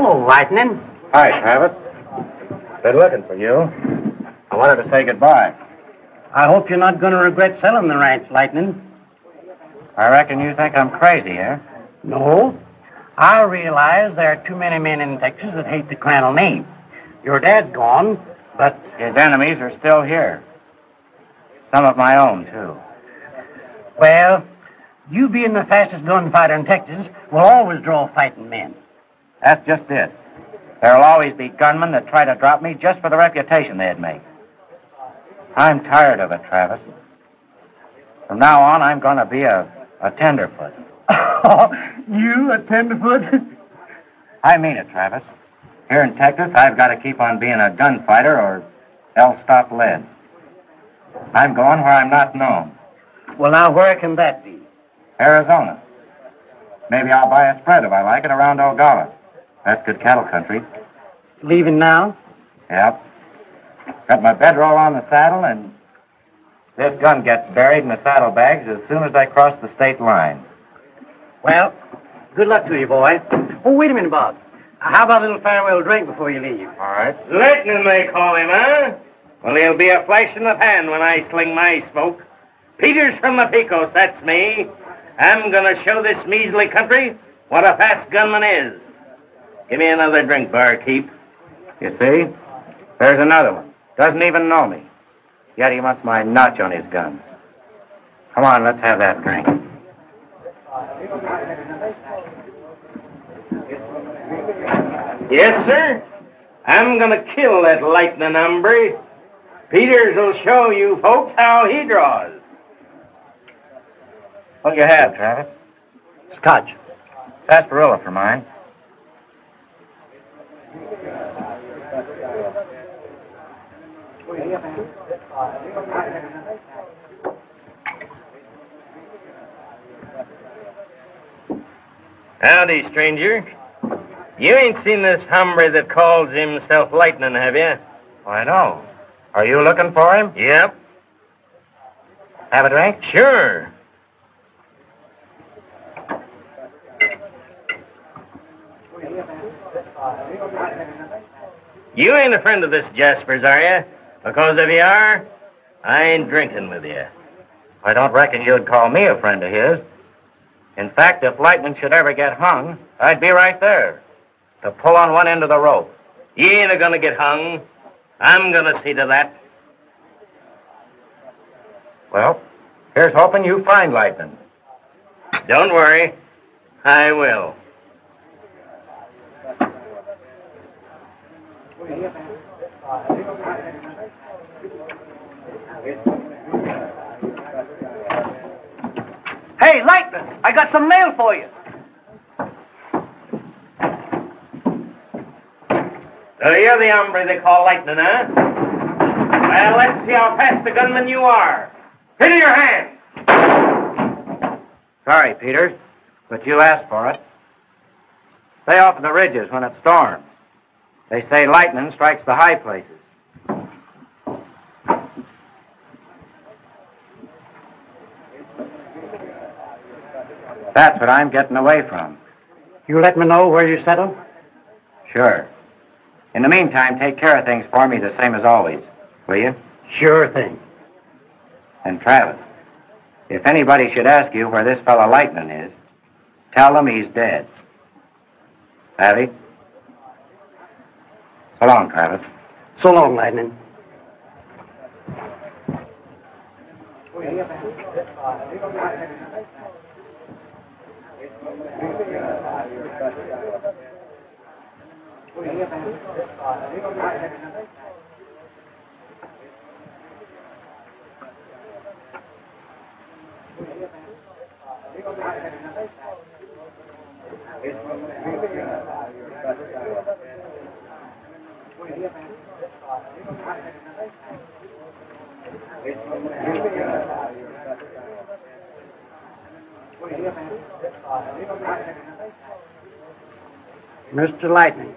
Hello, Lightnin. Hi, Travis. Been looking for you. I wanted to say goodbye. I hope you're not going to regret selling the ranch, Lightnin. I reckon you think I'm crazy, eh? No. I realize there are too many men in Texas that hate the Crandall name. Your dad's gone, but... His enemies are still here. Some of my own, too. Well, you being the fastest gunfighter in Texas will always draw fighting men. That's just it. There'll always be gunmen that try to drop me just for the reputation they'd make. I'm tired of it, Travis. From now on, I'm going to be a tenderfoot. Oh, you a tenderfoot? I mean it, Travis. Here in Texas, I've got to keep on being a gunfighter or else stop lead. I'm going where I'm not known. Well, now, where can that be? Arizona. Maybe I'll buy a spread if I like it around Ogalla. That's good cattle country. Leaving now? Yep. Got my bedroll on the saddle, and this gun gets buried in the saddlebags as soon as I cross the state line. Well, good luck to you, boy. Oh, wait a minute, Bob. How about a little farewell drink before you leave? All right. Lightnin, they call him, huh? Well, he'll be a flash in the pan when I sling my smoke. Peters from the Pecos, that's me. I'm going to show this measly country what a fast gunman is. Give me another drink, barkeep. You see? There's another one. Doesn't even know me. Yet he wants my notch on his gun. Come on, let's have that drink. Yes, sir. I'm going to kill that lightning hombre. Peters will show you folks how he draws. What'll you have, Travis? Scotch. Sarsaparilla for mine. Howdy, stranger. You ain't seen this hombre that calls himself Lightnin, have you? Why, no. Are you looking for him? Yep. Have a drink? Sure. You ain't a friend of this Jasper's, are you? Because if you are, I ain't drinking with you. I don't reckon you'd call me a friend of his. In fact, if Lightnin should ever get hung, I'd be right there to pull on one end of the rope. You ain't gonna get hung. I'm gonna see to that. Well, here's hoping you find Lightnin. Don't worry. I will. Hey, Lightnin, I got some mail for you. So you're the hombre they call Lightnin, huh? Well, let's see how fast a gunman you are. Put in your hand. Sorry, Peters, but you asked for it. Stay off of the ridges when it storms. They say lightning strikes the high places. That's what I'm getting away from. You let me know where you settle? Sure. In the meantime, take care of things for me the same as always, will you? Sure thing. And Travis, if anybody should ask you where this fellow Lightnin is, tell them he's dead. Have he? So long, Travis. So long, Lightnin. Mr. Lightnin,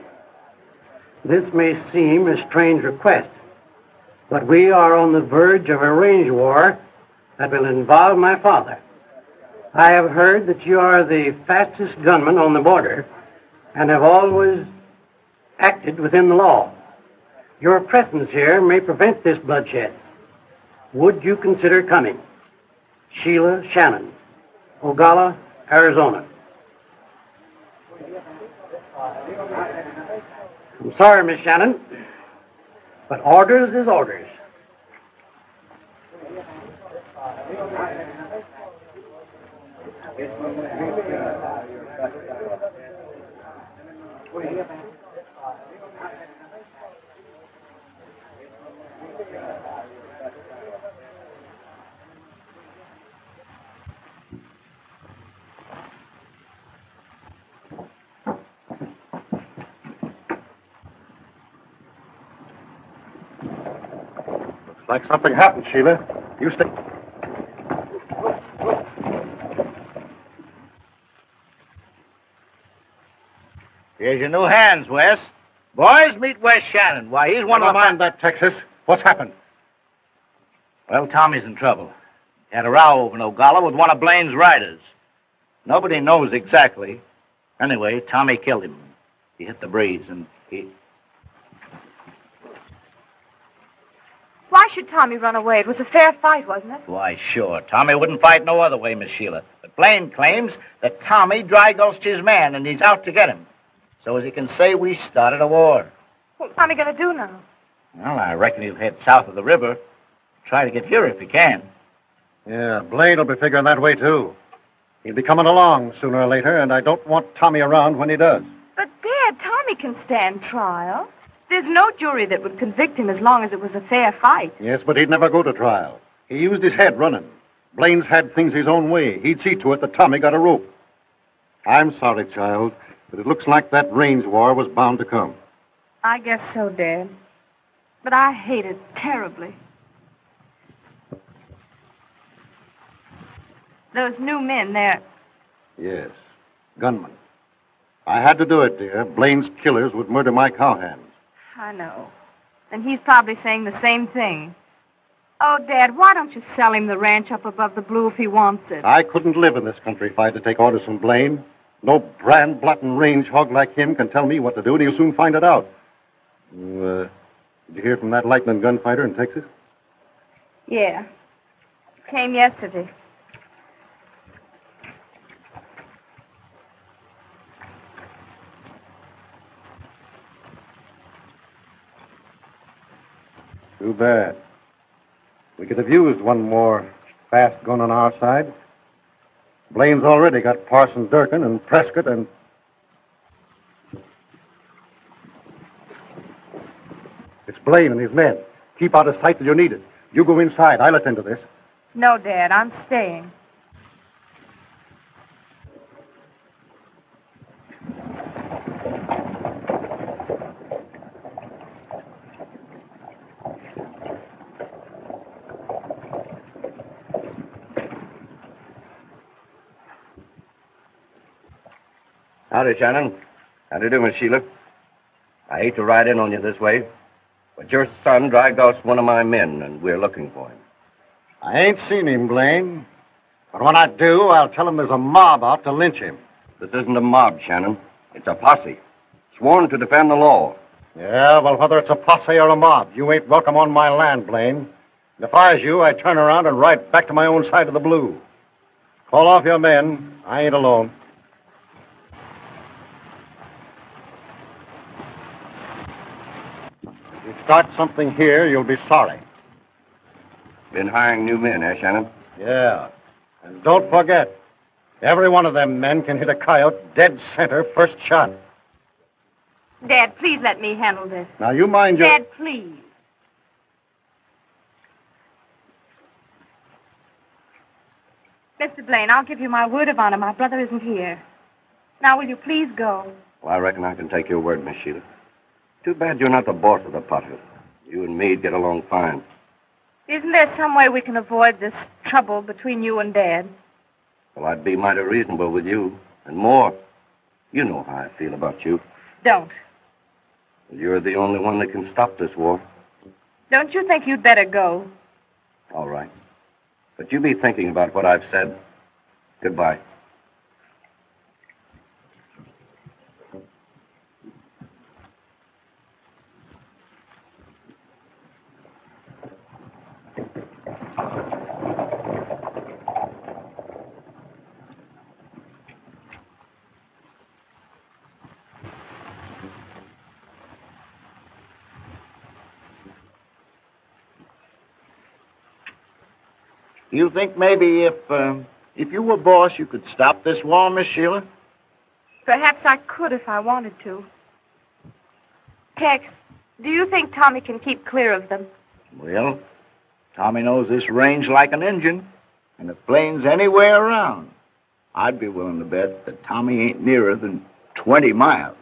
this may seem a strange request, but we are on the verge of a range war that will involve my father. I have heard that you are the fastest gunman on the border and have always acted within the law. Your presence here may prevent this bloodshed. Would you consider coming? Sheila Shannon, Ogalla, Arizona. I'm sorry, Miss Shannon, but orders is orders. Like something happened, Sheila. You stay. Here's your new hands, Wes. Boys, meet Wes Shannon. Why, he's one of Never the... mind that, Texas. What's happened? Well, Tommy's in trouble. He had a row over in Ogalla with one of Blaine's riders. Nobody knows exactly. Anyway, Tommy killed him. He hit the breeze, and he... Why should Tommy run away? It was a fair fight, wasn't it? Why, sure. Tommy wouldn't fight no other way, Miss Sheila. But Blaine claims that Tommy dry-gulched his man, and he's out to get him. So as he can say, we started a war. What's Tommy going to do now? Well, I reckon he'll head south of the river. Try to get here if he can. Yeah, Blaine will be figuring that way, too. He'll be coming along sooner or later, and I don't want Tommy around when he does. But, Dad, Tommy can stand trial. There's no jury that would convict him as long as it was a fair fight. Yes, but he'd never go to trial. He used his head running. Blaine's had things his own way. He'd see to it that Tommy got a rope. I'm sorry, child, but it looks like that range war was bound to come. I guess so, Dad. But I hate it terribly. Those new men there. Yes, gunmen. I had to do it, dear. Blaine's killers would murder my cowhands. I know. And he's probably saying the same thing. Oh, Dad, why don't you sell him the ranch up above the Blue if he wants it? I couldn't live in this country if I had to take orders from Blaine. No brand-blotting range hog like him can tell me what to do, and he'll soon find it out. Did you hear from that Lightnin gunfighter in Texas? Yeah. Came yesterday. Too bad. We could have used one more fast gun on our side. Blaine's already got Parson Durkin and Prescott and... It's Blaine and his men. Keep out of sight till you need it. You go inside. I'll attend to this. No, Dad, I'm staying. Howdy, Shannon. How do you do, Miss Sheila? I hate to ride in on you this way, but your son dry-gulched one of my men, and we're looking for him. I ain't seen him, Blaine. But when I do, I'll tell him there's a mob out to lynch him. This isn't a mob, Shannon. It's a posse, sworn to defend the law. Yeah, well, whether it's a posse or a mob, you ain't welcome on my land, Blaine. And if I was you, I'd turn around and ride back to my own side of the Blue. Call off your men. I ain't alone. If you start something here, you'll be sorry. Been hiring new men, eh, Shannon? Yeah. And don't forget, every one of them men can hit a coyote dead center first shot. Dad, please let me handle this. Now, you mind your... Dad, please. Mr. Blaine, I'll give you my word of honor. My brother isn't here. Now, will you please go? Well, I reckon I can take your word, Miss Sheila. Too bad you're not the boss of the posse. You and me'd get along fine. Isn't there some way we can avoid this trouble between you and Dad? Well, I'd be mighty reasonable with you, and more. You know how I feel about you. Don't. You're the only one that can stop this war. Don't you think you'd better go? All right. But you be thinking about what I've said. Goodbye. Do you think maybe if you were boss, you could stop this war, Miss Sheila? Perhaps I could if I wanted to. Tex, do you think Tommy can keep clear of them? Well, Tommy knows this range like an engine, and if Blaine's anywhere around, I'd be willing to bet that Tommy ain't nearer than 20 miles.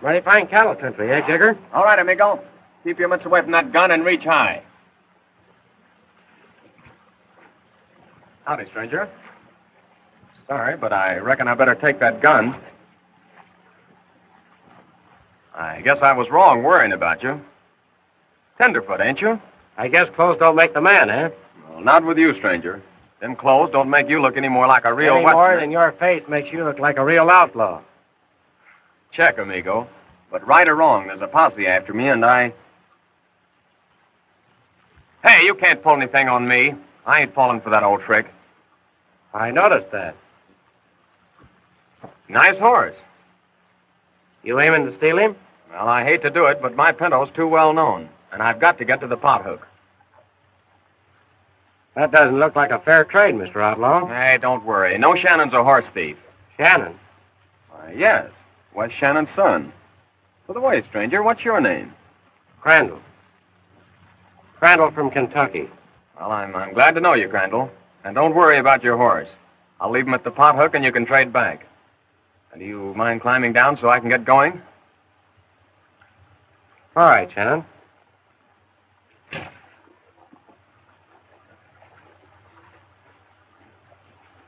Mighty fine cattle country, eh, Jigger? All right, amigo. Keep your mitts away from that gun and reach high. Howdy, stranger. Sorry, but I reckon I better take that gun. I guess I was wrong worrying about you. Tenderfoot, ain't you? I guess clothes don't make the man, eh? Well, not with you, stranger. Them clothes don't make you look any more like a real Any more Westerner. than your face makes you look like a real outlaw. Check, amigo. But right or wrong, there's a posse after me, and I... Hey, you can't pull anything on me. I ain't falling for that old trick. I noticed that. Nice horse. You aiming to steal him? Well, I hate to do it, but my pinto's too well known, and I've got to get to the pothook. That doesn't look like a fair trade, Mr. Outlaw. Hey, don't worry. No Shannon's a horse thief. Shannon? Why, yes. Wes Shannon's son. By the way, stranger, what's your name? Crandall. Crandall from Kentucky. Well, I'm glad to know you, Crandall. And don't worry about your horse. I'll leave him at the pothook and you can trade back. And do you mind climbing down so I can get going? All right, Shannon.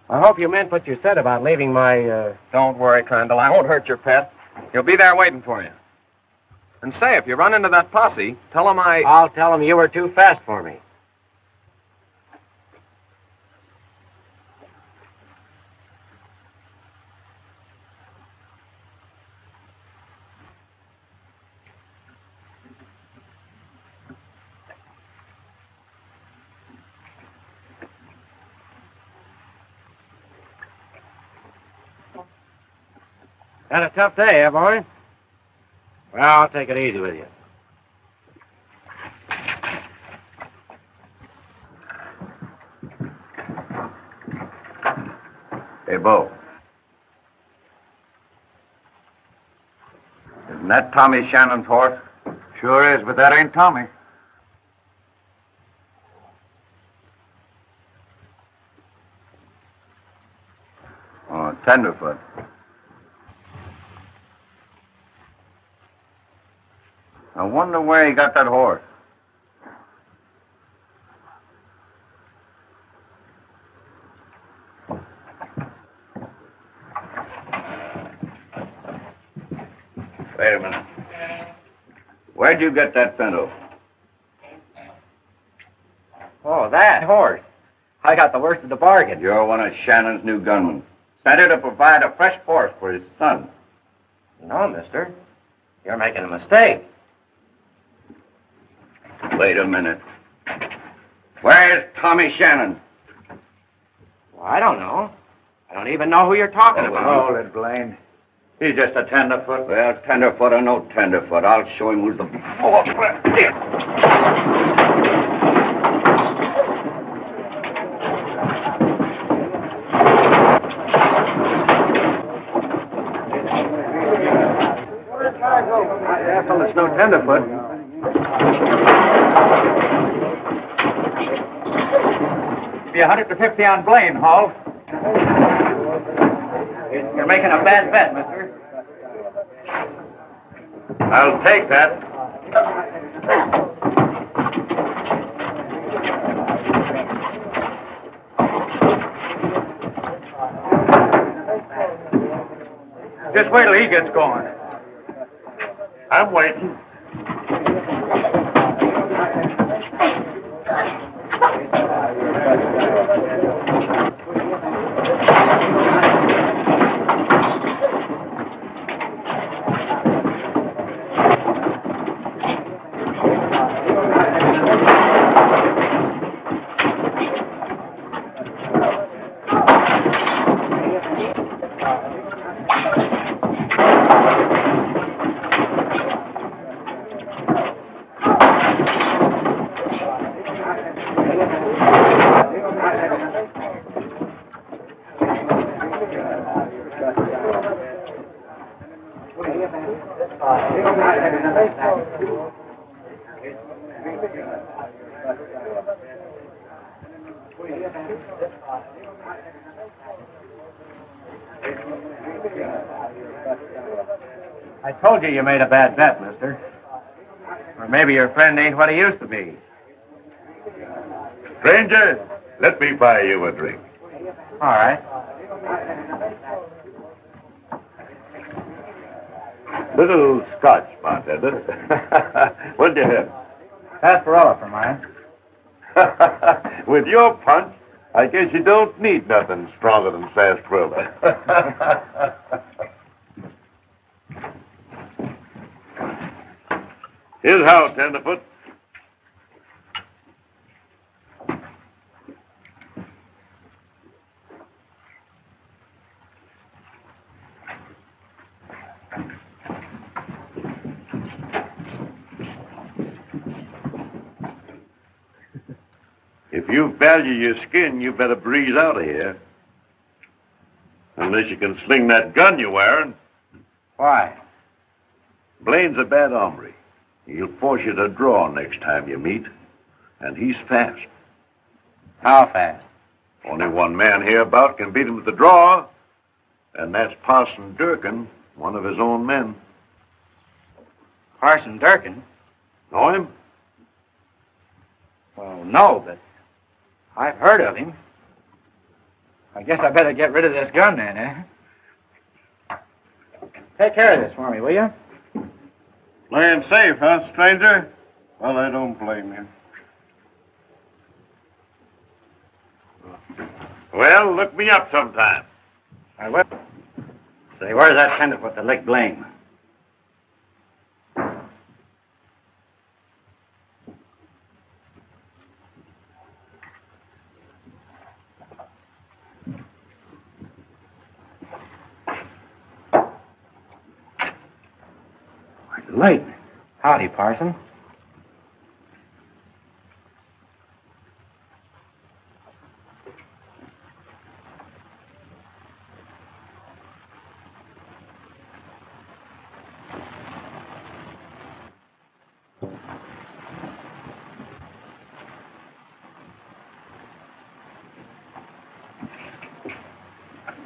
I hope you meant what you said about leaving my, Don't worry, Crandall. I won't hurt your pet. He'll be there waiting for you. And say, if you run into that posse, tell them I'll tell them you were too fast for me. Had a tough day, eh, boy? Well, I'll take it easy with you. Hey, Bo. Isn't that Tommy Shannon's horse? Sure is, but that ain't Tommy. Oh, Tenderfoot. I wonder where he got that horse. Wait a minute. Where'd you get that pinto? Oh, that horse. I got the worst of the bargain. You're one of Shannon's new gunmen. Sent her to provide a fresh horse for his son. No, mister. You're making a mistake. Wait a minute. Where's Tommy Shannon? Well, I don't know. I don't even know who you're talking about. Hold it, Blaine. He's just a tenderfoot. Well, tenderfoot or no tenderfoot, I'll show him who's the boss. That fellow's no tenderfoot. Be 150 on Blaine, Hall. You're making a bad bet, mister. I'll take that. Just wait till he gets going. I'm waiting. I told you made a bad bet, mister. Or maybe your friend ain't what he used to be. Stranger, let me buy you a drink. All right. Little scotch, bartender. What'd you have? Sarsaparilla for mine. With your punch, I guess you don't need nothing stronger than sarsaparilla. Here's how, Tenderfoot. If you value your skin, you better breeze out of here. Unless you can sling that gun you're wearing. Why? Blaine's a bad hombre. He'll force you to draw next time you meet. And he's fast. How fast? Only one man hereabout can beat him at the draw. And that's Parson Durkin, one of his own men. Parson Durkin? Know him? Well, no, but I've heard of him. I guess I better get rid of this gun then, eh? Take care of this for me, will you? Playing safe, huh, stranger? Well, I don't blame you. Well, look me up sometime. I will. Say, where's that tenderfoot that licked Blaine? Lightnin. Howdy, Parson.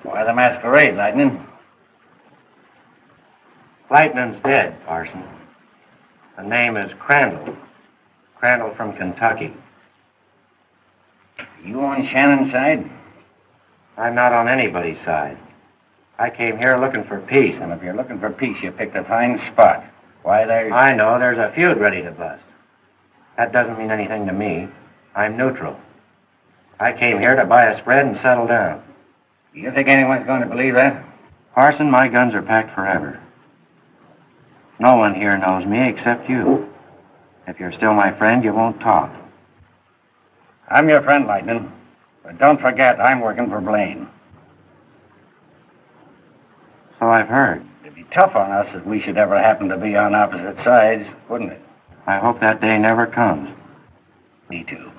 Why the masquerade, Lightnin? Lightnin's dead, Parson. The name is Crandall. Crandall from Kentucky. You on Shannon's side? I'm not on anybody's side. I came here looking for peace. And if you're looking for peace, you picked a fine spot. Why, I know there's a feud ready to bust. That doesn't mean anything to me. I'm neutral. I came here to buy a spread and settle down. You think anyone's going to believe that? Parson, my guns are packed forever. No one here knows me except you. If you're still my friend, you won't talk. I'm your friend, Lightnin. But don't forget, I'm working for Blaine. So I've heard. It'd be tough on us if we should ever happen to be on opposite sides, wouldn't it? I hope that day never comes. Me too.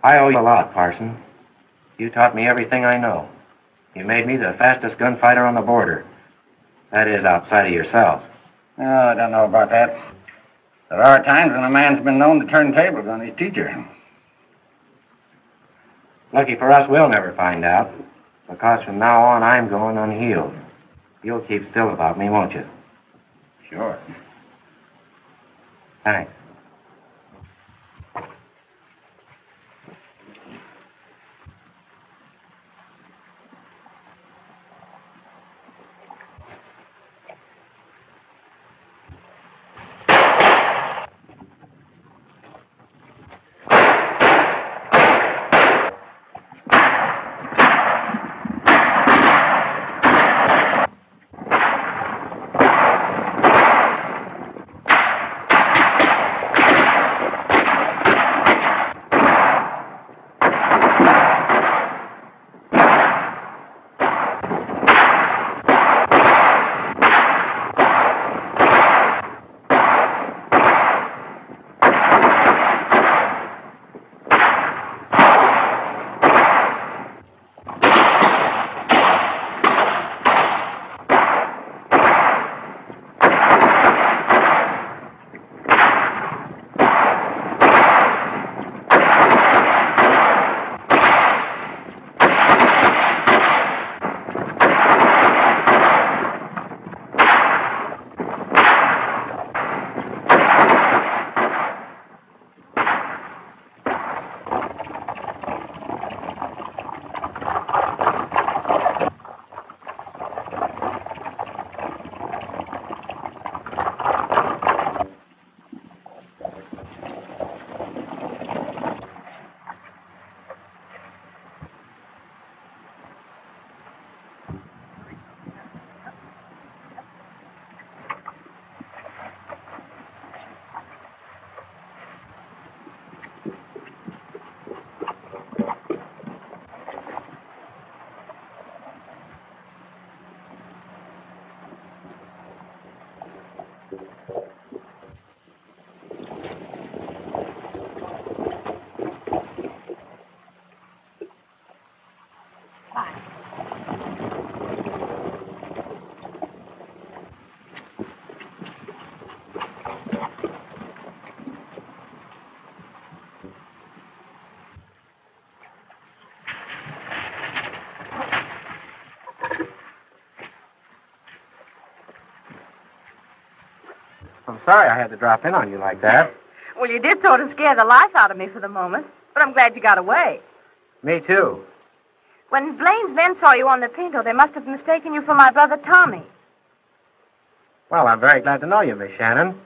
I owe you a lot, Parson. You taught me everything I know. You made me the fastest gunfighter on the border. That is, outside of yourself. Oh, I don't know about that. There are times when a man's been known to turn tables on his teacher. Lucky for us, we'll never find out. Because from now on, I'm going unhealed. You'll keep still about me, won't you? Sure. Thanks. sorry I had to drop in on you like that. Well, you did sort of scare the life out of me for the moment, but I'm glad you got away. Me too. When Blaine's men saw you on the Pinto, they must have mistaken you for my brother Tommy. Well, I'm very glad to know you, Miss Shannon.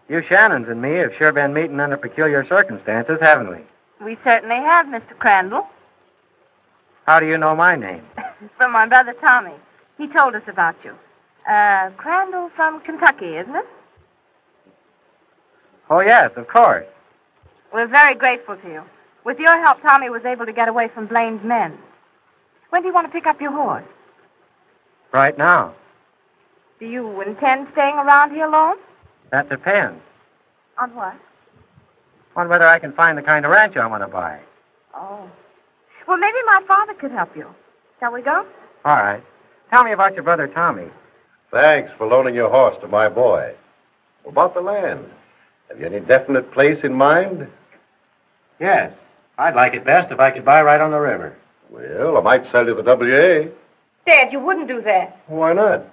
You Shannons and me have sure been meeting under peculiar circumstances, haven't we? We certainly have, Mr. Crandall. How do you know my name? From my brother Tommy. He told us about you. Crandall from Kentucky, isn't it? Oh, yes, of course. We're very grateful to you. With your help, Tommy was able to get away from Blaine's men. When do you want to pick up your horse? Right now. Do you intend staying around here alone? That depends. On what? On whether I can find the kind of ranch I want to buy. Oh. Well, maybe my father could help you. Shall we go? All right. Tell me about your brother Tommy. Thanks for loaning your horse to my boy. About the land. Have you any definite place in mind? Yes. I'd like it best if I could buy right on the river. Well, I might sell you the WA. Dad, you wouldn't do that. Why not?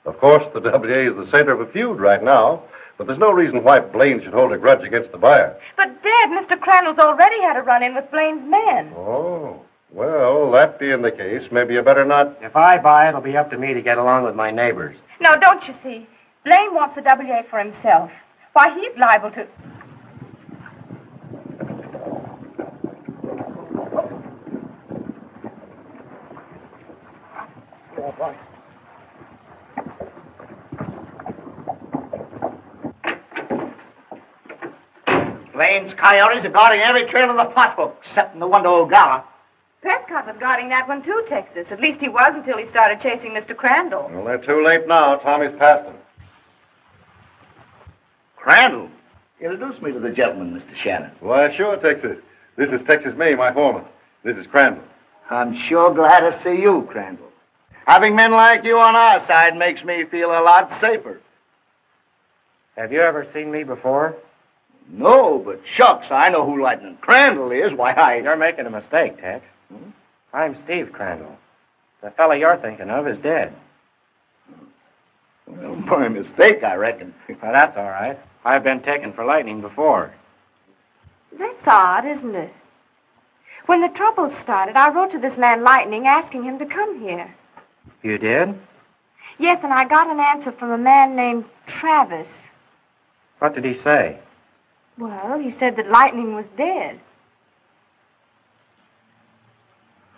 Of course, the WA is the center of a feud right now, but there's no reason why Blaine should hold a grudge against the buyer. But, Dad, Mr. Crandall's already had a run-in with Blaine's men. Oh, well, that being the case, maybe you better not... If I buy, it'll be up to me to get along with my neighbors. No, don't you see? Blaine wants the WA for himself. Why, he's liable to... Blaine's coyotes are guarding every trail of the pothook, except the one to Ogalla. Prescott was guarding that one, too, Texas. At least he was until he started chasing Mr. Crandall. Well, they're too late now. Tommy's past them. Crandall? Introduce me to the gentleman, Mr. Shannon. Why, sure, Texas. This is Texas May, my foreman. This is Crandall. I'm sure glad to see you, Crandall. Having men like you on our side makes me feel a lot safer. Have you ever seen me before? No, but shucks, I know who Lightnin Crandall is. Why, You're making a mistake, Tex. I'm Steve Crandall. The fellow you're thinking of is dead. Well, my mistake, I reckon. Well, that's all right. I've been taken for lightning before. That's odd, isn't it? When the trouble started, I wrote to this man Lightning asking him to come here. You did? Yes, and I got an answer from a man named Travis. What did he say? Well, he said that Lightning was dead.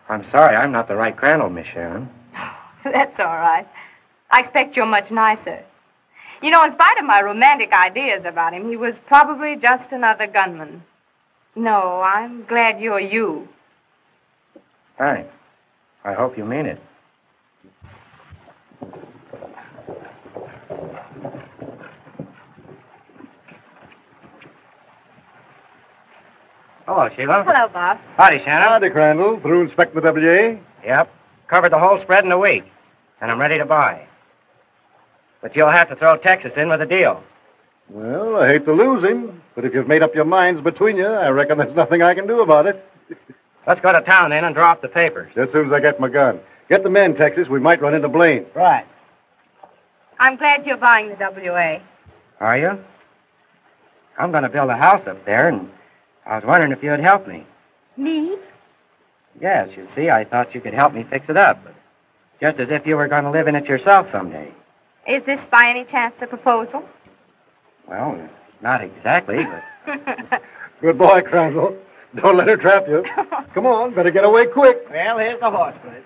I'm sorry, I'm not the right Crandall, Miss Sharon. That's all right. I expect you're much nicer. You know, in spite of my romantic ideas about him, he was probably just another gunman. No, I'm glad you're you. Thanks. I hope you mean it. Hello, Sheila. Hello, Bob. Howdy, Shannon. Howdy, Crandall. Through inspecting the WA? Yep. Covered the whole spread in a week. And I'm ready to buy. But you'll have to throw Texas in with a deal. Well, I hate to lose him, but if you've made up your minds between you, I reckon there's nothing I can do about it. Let's go to town then and draw up the papers. As soon as I get my gun. Get the men, Texas. We might run into Blaine. Right. I'm glad you're buying the WA. Are you? I'm going to build a house up there, and I was wondering if you'd help me. Me? Yes, you see, I thought you could help me fix it up. But just as if you were going to live in it yourself someday. Is this by any chance a proposal? Well, not exactly, but... Good boy, Crandall. Don't let her trap you. Come on, better get away quick. Well, here's the horse, please.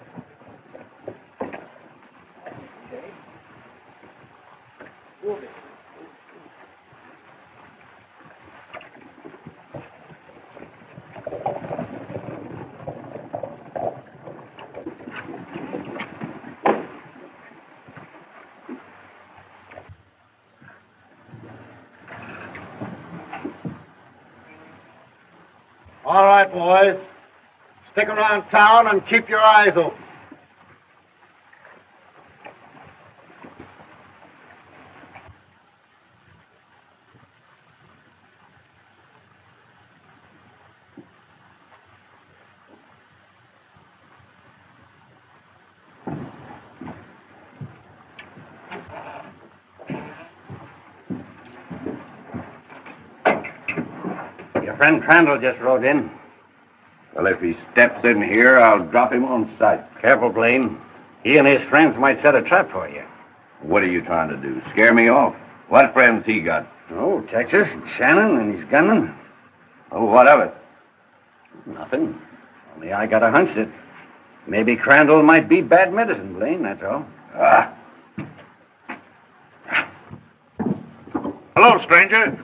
All right, boys. Stick around town and keep your eyes open. Your friend Crandall just rode in. Well, if he steps in here, I'll drop him on sight. Careful, Blaine. He and his friends might set a trap for you. What are you trying to do? Scare me off? What friends he got? Oh, Texas and Shannon and his gunmen. Oh, what of it? Nothing. Only I got a hunch that maybe Crandall might be bad medicine, Blaine, that's all. Ah. Hello, stranger.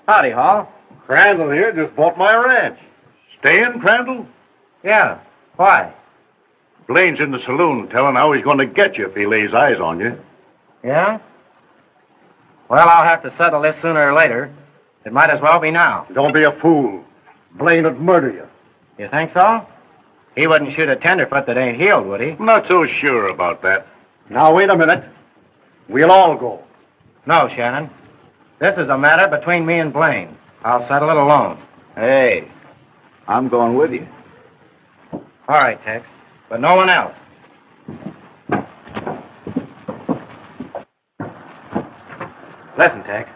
Howdy, Hall. Crandall here just bought my ranch. Staying, Crandall? Yeah. Why? Blaine's in the saloon telling how he's going to get you if he lays eyes on you. Yeah? Well, I'll have to settle this sooner or later. It might as well be now. Don't be a fool. Blaine would murder you. You think so? He wouldn't shoot a tenderfoot that ain't healed, would he? I'm not so sure about that. Now, wait a minute. We'll all go. No, Shannon. This is a matter between me and Blaine. I'll settle it alone. Hey, I'm going with you. All right, Tex. But no one else. Listen, Tex.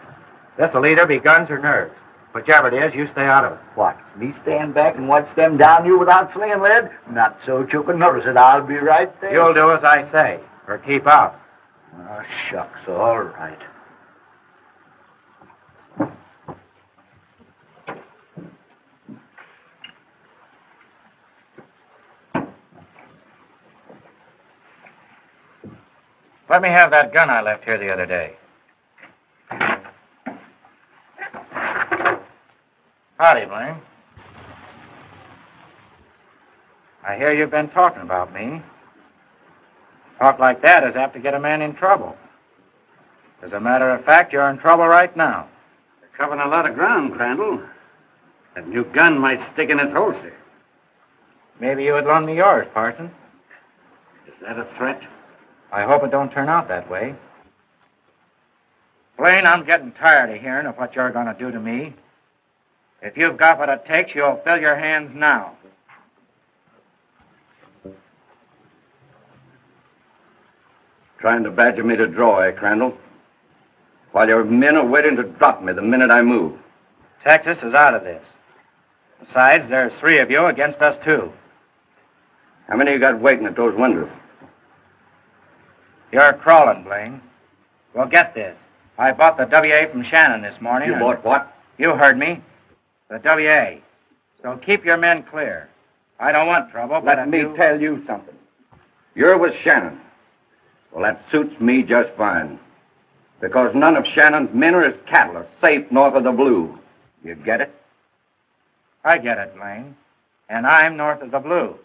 This'll either be guns or nerves. Whichever it is, you stay out of it. What, me stand back and watch them down you without slinging lead? Not so you can notice it. I'll be right there. You'll do as I say, or keep out. Oh, shucks, all right. Let me have that gun I left here the other day. Howdy, Blaine. I hear you've been talking about me. Talk like that is apt to get a man in trouble. As a matter of fact, you're in trouble right now. You're covering a lot of ground, Crandall. That new gun might stick in its holster. Maybe you would loan me yours, Parson. Is that a threat? I hope it don't turn out that way. Blaine, I'm getting tired of hearing of what you're going to do to me. If you've got what it takes, you'll fill your hands now. Trying to badger me to draw, eh, Crandall? While your men are waiting to drop me the minute I move. Texas is out of this. Besides, there's 3 of you against us 2. How many you got waiting at those windows? You're crawling, Blaine. Well, get this. I bought the WA from Shannon this morning. You bought what? You heard me. The WA. So keep your men clear. I don't want trouble, but Let me tell you something. You're with Shannon. Well, that suits me just fine. Because none of Shannon's men or his cattle are safe north of the Blue. You get it? I get it, Blaine. And I'm north of the Blue.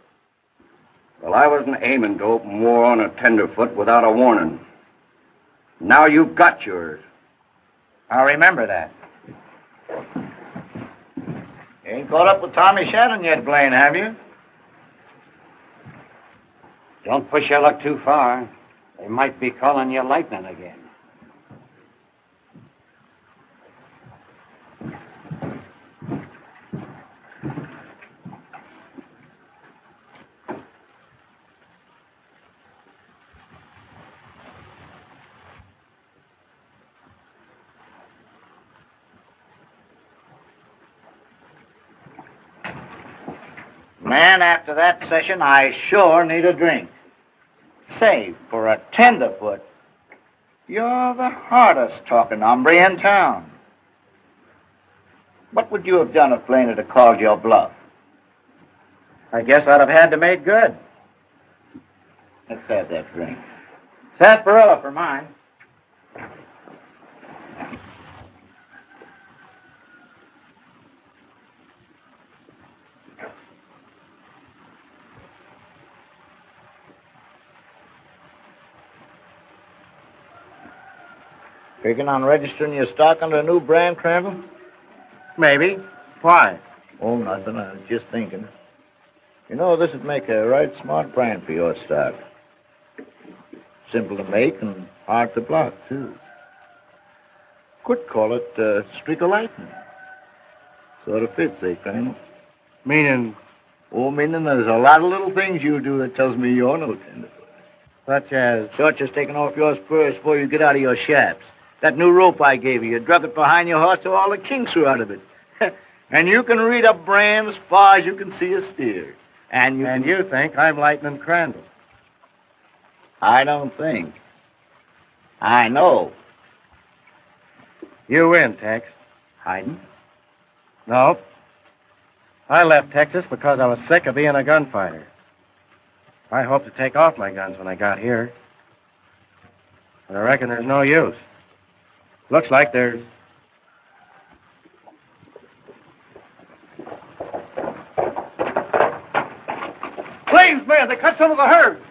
Well, I wasn't aiming to open war on a tenderfoot without a warning. Now you've got yours. I'll remember that. You ain't caught up with Tommy Shannon yet, Blaine, have you? Don't push your luck too far. They might be calling you Lightnin again. Man, after that session, I sure need a drink. Say, for a tenderfoot, you're the hardest talking hombre in town. What would you have done if Blaine had called your bluff? I guess I'd have had to make good. Let's have that drink. Sarsaparilla for mine. Figuring on registering your stock under a new brand, Crandall? Maybe. Why? Oh, nothing. I was just thinking. You know, this would make a right smart brand for your stock. Simple to make and hard to block, too. Could call it Streak of Lightning. Sort of fits, eh, Crandall? Meaning? Oh, meaning there's a lot of little things you do that tells me you're no tenderfoot. Such as? Such as taking off your spurs before you get out of your shaps. That new rope I gave you. You drop it behind your horse so all the kinks are out of it. And you can read a brand as far as you can see a steer. And you think I'm Lightnin Crandall. I don't think. I know. You win, Tex. Hiding? No. I left Texas because I was sick of being a gunfighter. I hoped to take off my guns when I got here. But I reckon there's no use. Looks like there's... Blames, man, they cut some of the herd.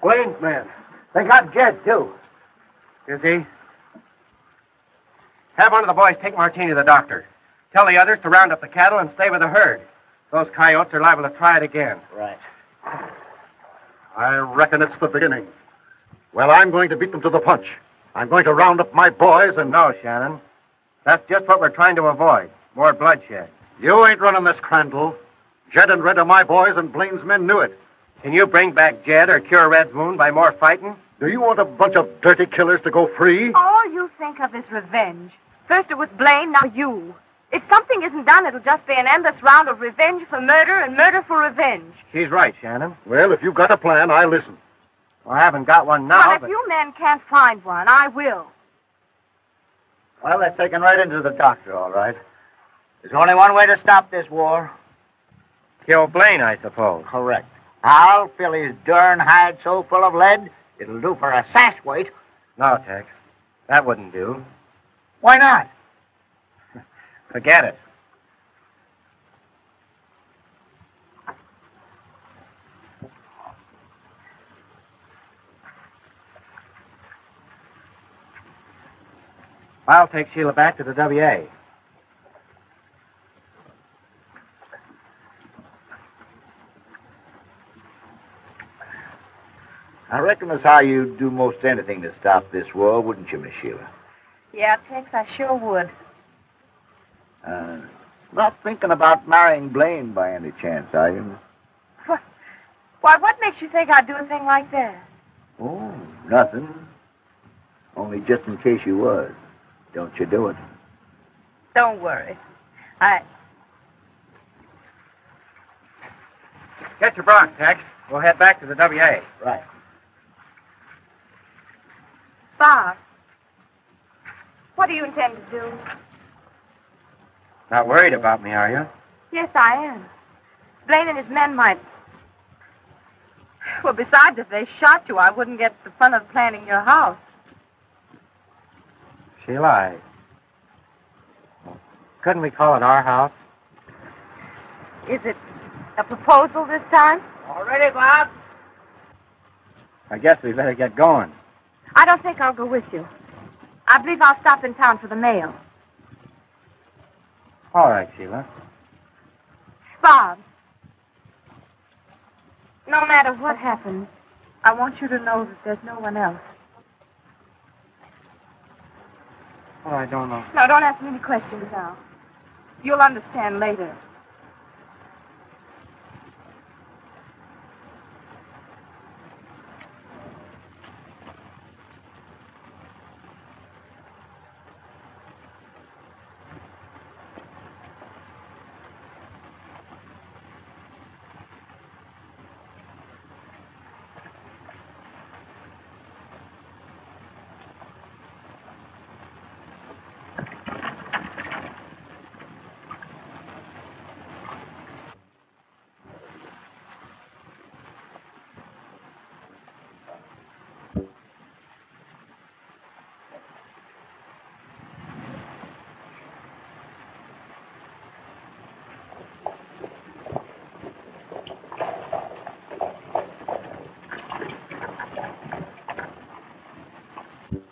Blaine's men. They got Jed, too. Is he? Have one of the boys take Martini to the doctor. Tell the others to round up the cattle and stay with the herd. Those coyotes are liable to try it again. Right. I reckon it's the beginning. Well, I'm going to beat them to the punch. I'm going to round up my boys and... No, Shannon. That's just what we're trying to avoid. More bloodshed. You ain't running this, Crandall. Jed and Red are my boys, and Blaine's men knew it. Can you bring back Jed or cure Red's wound by more fighting? Do you want a bunch of dirty killers to go free? All you think of is revenge. First it was Blaine, now you. If something isn't done, it'll just be an endless round of revenge for murder and murder for revenge. She's right, Shannon. Well, if you've got a plan, I'll listen. Well, I haven't got one now, Well, if you men can't find one, I will. Well, they're taken right into the doctor, all right. There's only one way to stop this war. Kill Blaine, I suppose. Correct. I'll fill his darn hide so full of lead, it'll do for a sash weight. No, Tex. That wouldn't do. Why not? Forget it. I'll take Sheila back to the WA. I reckon that's how you'd do most anything to stop this war, wouldn't you, Miss Sheila? Yeah, Tex, I sure would. Not thinking about marrying Blaine by any chance, are you? Why, what makes you think I'd do a thing like that? Oh, nothing. Only just in case you was. Don't you do it. Don't worry. Get your bronc, Tex. We'll head back to the WA. Right. Bob, what do you intend to do? Not worried about me, are you? Yes, I am. Blaine and his men might... Well, besides, if they shot you, I wouldn't get the fun of planning your house. Sheila, couldn't we call it our house? Is it a proposal this time? All ready, Bob? I guess we better get going. I don't think I'll go with you. I believe I'll stop in town for the mail. All right, Sheila. Bob, no matter what happens, I want you to know that there's no one else. Oh, I don't know. No, don't ask me any questions now. You'll understand later.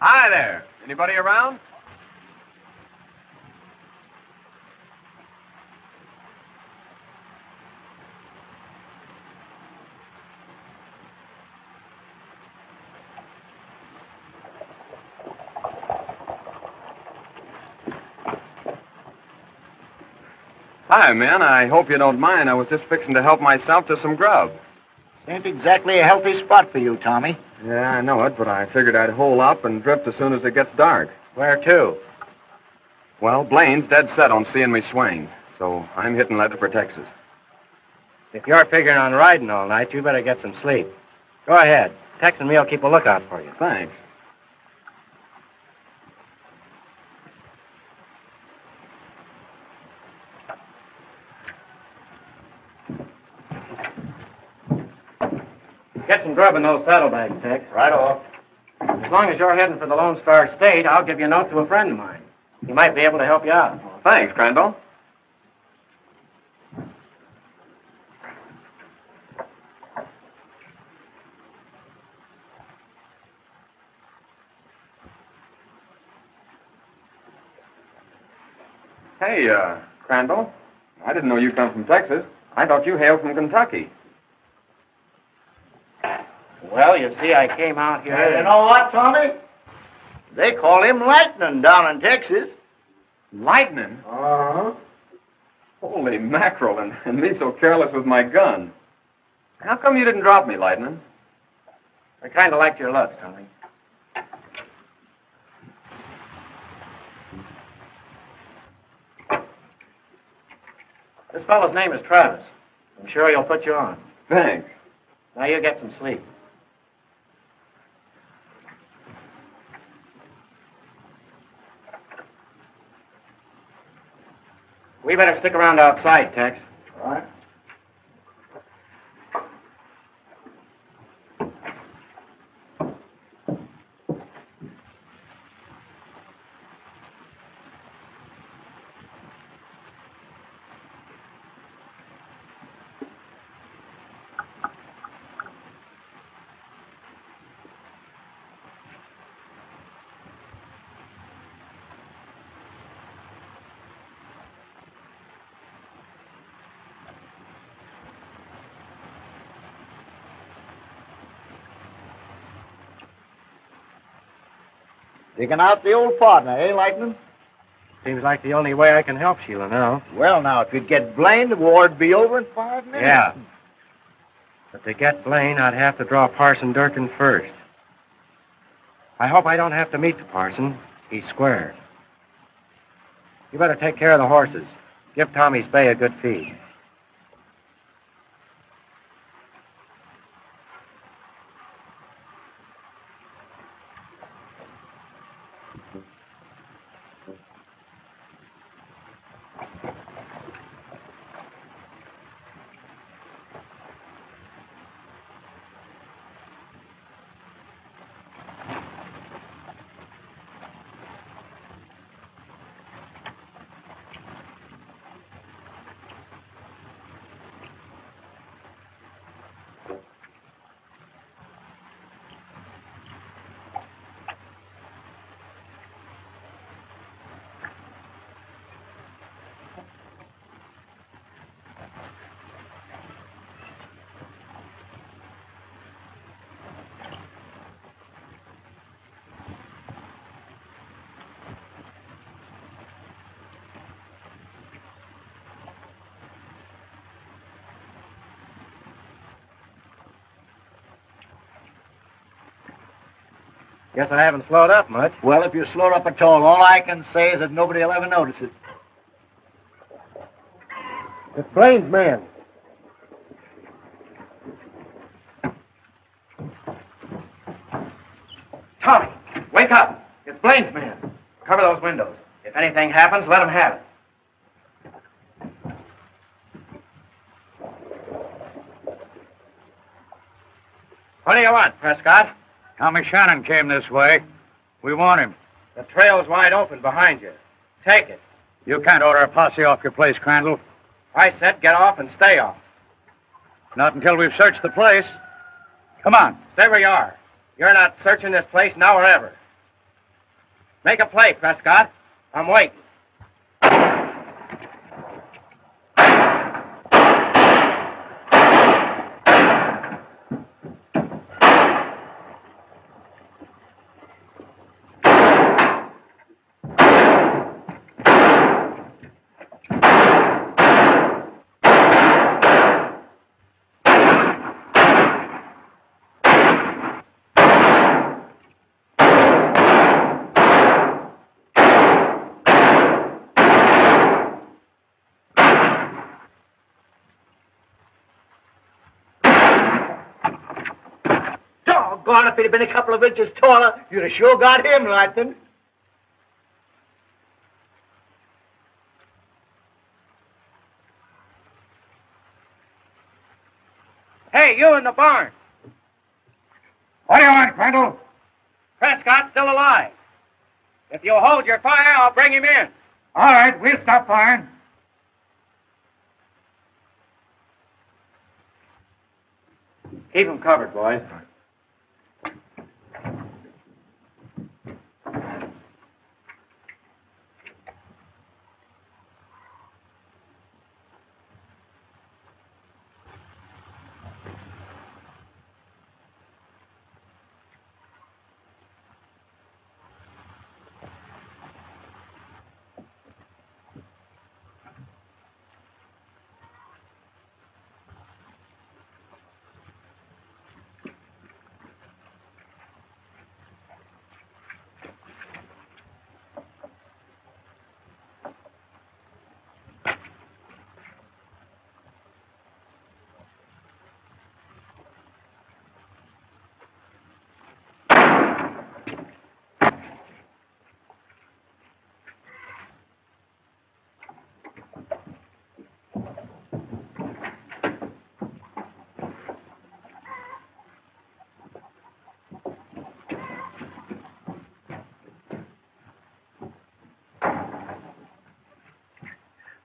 Hi there. Anybody around? Hi, man. I hope you don't mind. I was just fixing to help myself to some grub. Ain't exactly a healthy spot for you, Tommy. Yeah, I know it, but I figured I'd hole up and drift as soon as it gets dark. Where to? Well, Blaine's dead set on seeing me swing, so I'm hitting leather for Texas. If you're figuring on riding all night, you better get some sleep. Go ahead. Tex and me will keep a lookout for you. Thanks. Get some grub in those saddlebags, Tex. Right off. As long as you're heading for the Lone Star State, I'll give you a note to a friend of mine. He might be able to help you out. Thanks, Crandall. Hey, Crandall. I didn't know you come from Texas. I thought you hailed from Kentucky. Well, you see, I came out here... You know what, Tommy? They call him Lightnin down in Texas. Lightnin? Uh-huh. Holy mackerel, and me so careless with my gun. How come you didn't drop me, Lightnin? I kind of liked your looks, Tommy. This fellow's name is Travis. I'm sure he'll put you on. Thanks. Now you get some sleep. We better stick around outside, Tex. All right. Digging out the old partner, eh, Lightnin? Seems like the only way I can help Sheila now. Well, now, if you'd get Blaine, the war'd be over in 5 minutes. Yeah. But to get Blaine, I'd have to draw Parson Durkin first. I hope I don't have to meet the parson. He's square. You better take care of the horses. Give Tommy's bay a good feed. Guess I haven't slowed up much. Well, if you slowed up at all I can say is that nobody will ever notice it. It's Blaine's man. Tommy, wake up. It's Blaine's man. Cover those windows. If anything happens, let him have it. What do you want, Prescott? Tommy Shannon came this way. We want him. The trail's wide open behind you. Take it. You can't order a posse off your place, Crandall. I said get off and stay off. Not until we've searched the place. Come on. Stay where you are. You're not searching this place now or ever. Make a play, Prescott. I'm waiting. Doggone, if he'd have been a couple of inches taller, you'd have sure got him, Lightnin. Hey, you in the barn. What do you want, Crandall? Prescott's still alive. If you'll hold your fire, I'll bring him in. All right, we'll stop firing. Keep him covered, boys.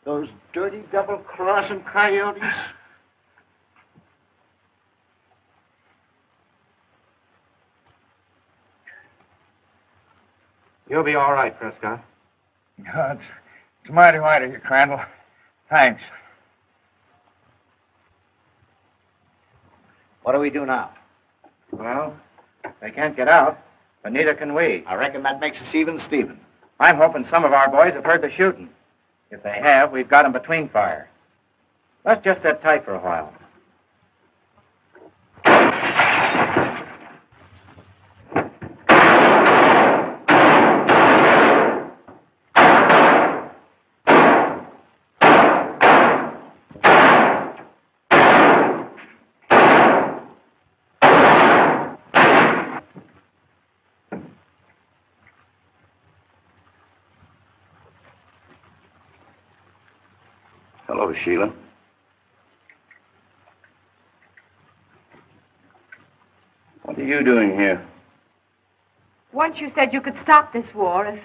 Those dirty double-crossing coyotes. You'll be all right, Prescott. Oh, it's mighty white of you, Crandall. Thanks. What do we do now? Well, they can't get out, but neither can we. I reckon that makes us even, Stephen. I'm hoping some of our boys have heard the shooting. If they have, we've got them between fire. Let's just sit tight for a while. Hello, Sheila. What are you doing here? Once you said you could stop this war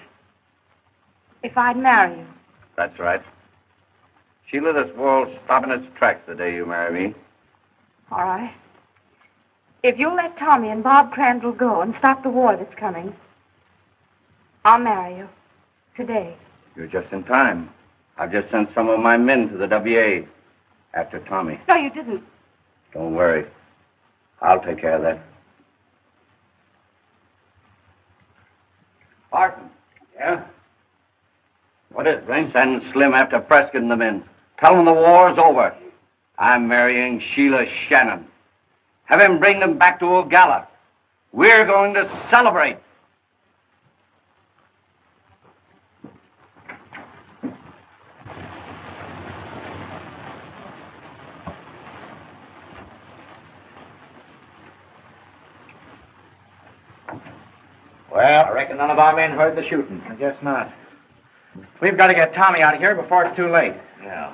if I'd marry you. That's right. Sheila, this war'll stop in its tracks the day you marry me. All right. If you'll let Tommy and Bob Crandall go and stop the war that's coming, I'll marry you today. You're just in time. I've just sent some of my men to the WA after Tommy. No, you didn't. Don't worry. I'll take care of that. Barton. Yeah? What is it, Blaine? Send Slim after Prescott and the men. Tell them the war's over. I'm marrying Sheila Shannon. Have him bring them back to Ogalla. We're going to celebrate. Well, I reckon none of our men heard the shooting. I guess not. We've got to get Tommy out of here before it's too late. Yeah.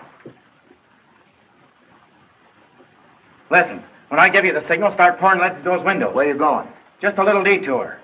Listen, when I give you the signal, start pouring lead through those windows. Where you going? Just a little detour.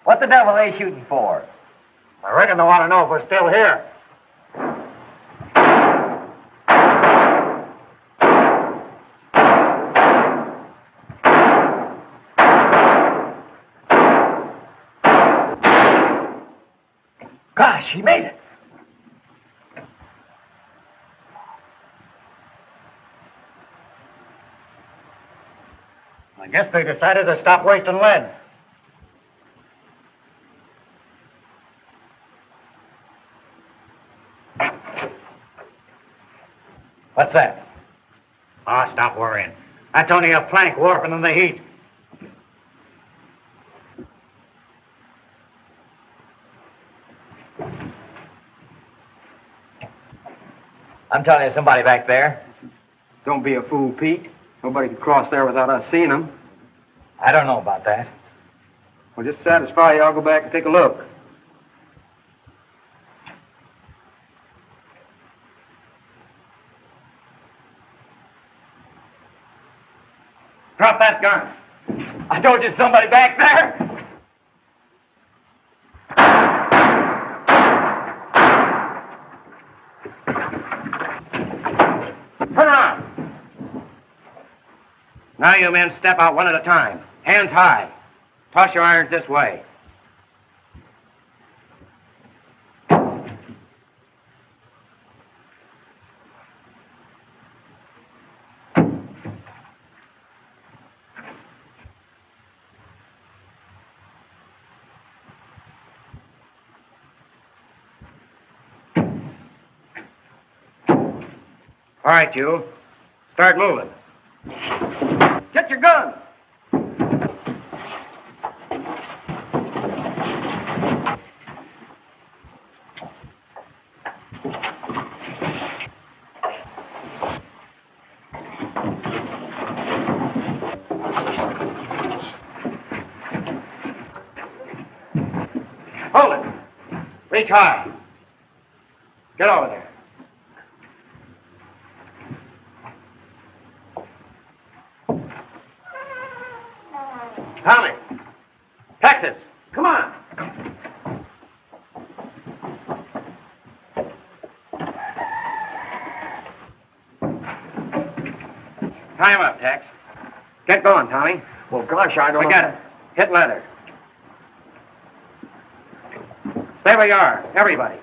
What the devil are they shooting for? I reckon they want to know if we're still here. Gosh, he made it. I guess they decided to stop wasting lead. What's that? Ah, stop worrying. That's only a plank warping in the heat. I'm telling you, somebody back there. Don't be a fool, Pete. Nobody can cross there without us seeing them. I don't know about that. Well, just to satisfy you, I'll go back and take a look. Drop that gun. I told you somebody back there. Turn around. Now you men step out one at a time. Hands high. Toss your irons this way. All right, you. Start moving. Get your gun. Hold it. Reach high. Get over there. Tommy. Texas. Come on. Tie him up, Tex. Get going, Tommy. Well, gosh, I don't know. Forget it. Hit leather. Stay where you are, everybody.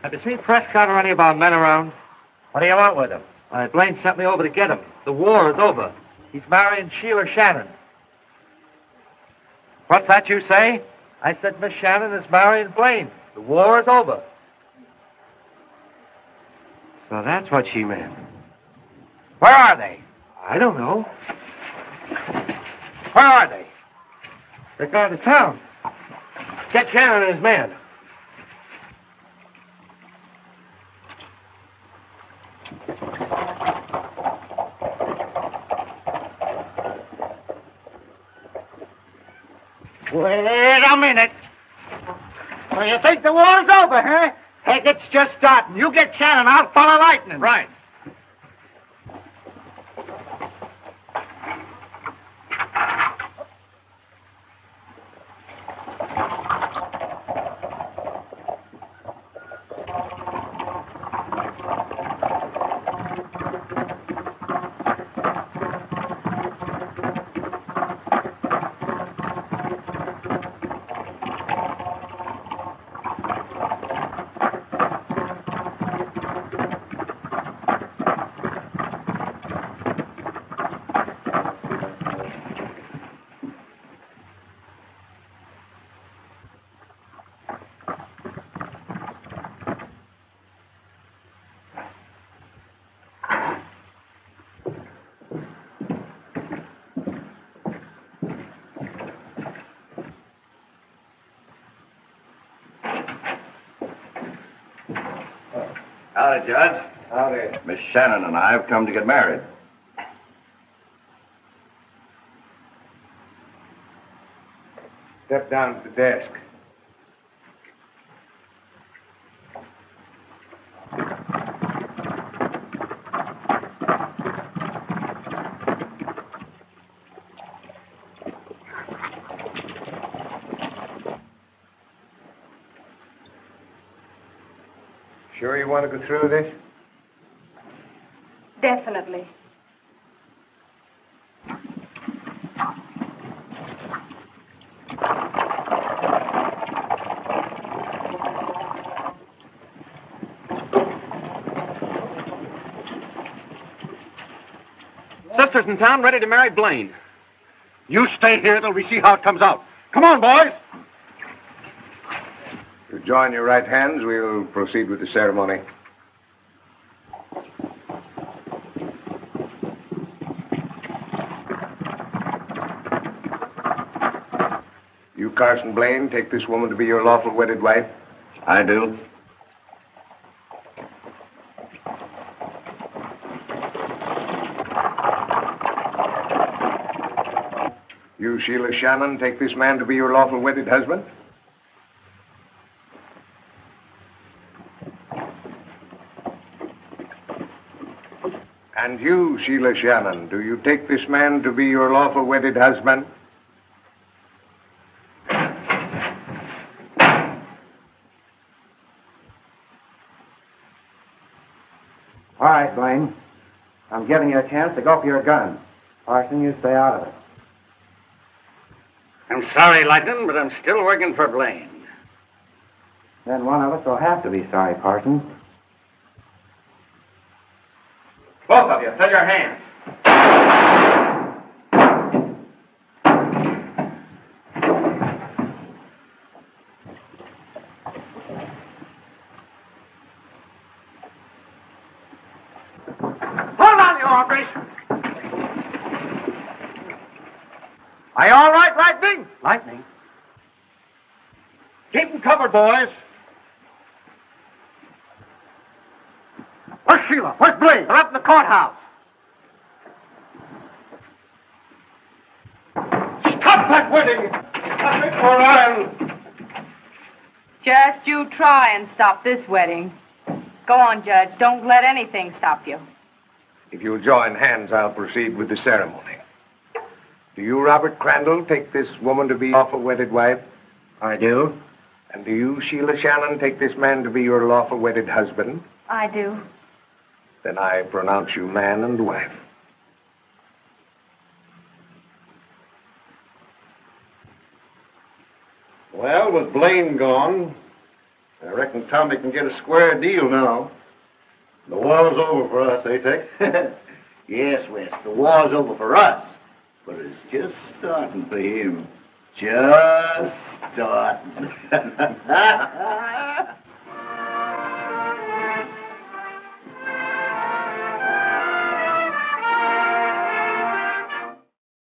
Have you seen Prescott or any of our men around? What do you want with him? Blaine sent me over to get him. The war is over. He's marrying Sheila Shannon. What's that you say? I said Miss Shannon is marrying Blaine. The war is over. So that's what she meant. Where are they? I don't know. Where are they? They're going to town. Get Shannon and his men. Wait a minute. So you think the war's over, huh? Heck, it's just starting. You get Shannon, I'll follow Lightnin. Right. Howdy, Judge. Howdy. Miss Shannon and I have come to get married. Step down to the desk. Sure you want to go through this? Definitely. Sister's in town ready to marry Blaine. You stay here till we see how it comes out. Come on, boys. You join your right hands, we'll proceed with the ceremony. You, Carson Blaine, take this woman to be your lawful wedded wife? I do. You, Sheila Shannon, take this man to be your lawful wedded husband? And you, Sheila Shannon, do you take this man to be your lawful wedded husband? All right, Blaine. I'm giving you a chance to go for your gun. Parson, you stay out of it. I'm sorry, Lightnin, but I'm still working for Blaine. Then one of us will have to be sorry, Parson. Both of you, fill your hands. Hold on, you hombres. Are you all right, Lightning? Lightning? Keep them covered, boys. Where's Sheila? Where's Blaine? They're up in the courthouse. Stop that wedding! Stop it, or I'll... Just you try and stop this wedding. Go on, Judge. Don't let anything stop you. If you'll join hands, I'll proceed with the ceremony. Do you, Robert Crandall, take this woman to be your lawful wedded wife? I do. And do you, Sheila Shannon, take this man to be your lawful wedded husband? I do. Then I pronounce you man and wife. Well, with Blaine gone, I reckon Tommy can get a square deal now. The war's over for us, eh, Tex? Yes, West, the war's over for us. But it's just starting for him. Just starting.